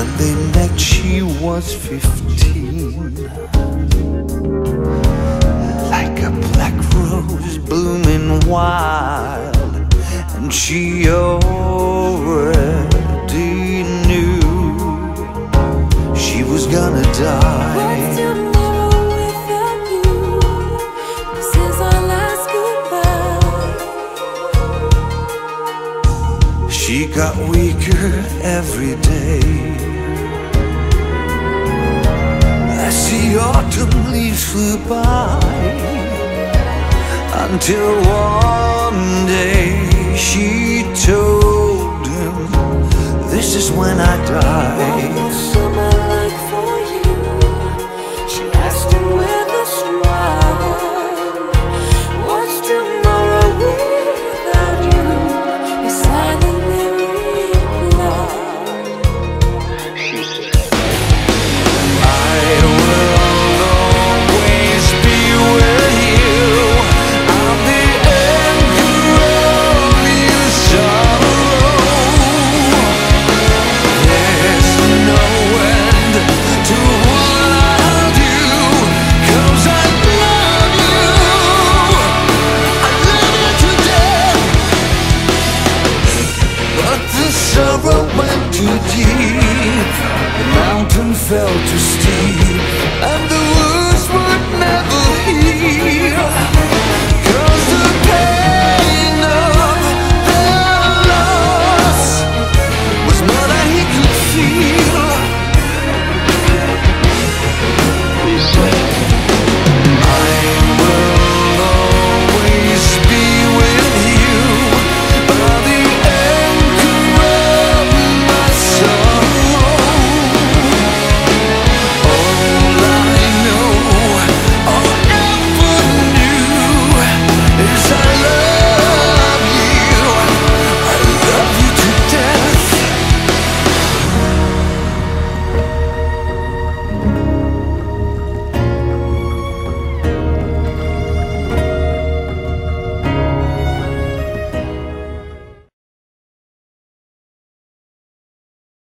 When they met she was 15, like a black rose blooming wild, and she already knew she was gonna die. What's tomorrow without you? This is our last goodbye. She got weaker every day as the autumn leaves flew by, until one day she told him, "This is when I die." What's summer like for you? She asked him with a smile. What's tomorrow without you? He silently replied. I will always be with you. I'm the anchor of your sorrow. There's no end to what I'll do, 'cause I love you. I love you to death. But the sorrow went too deep, the mountain fell too steep, and the woods would never heal.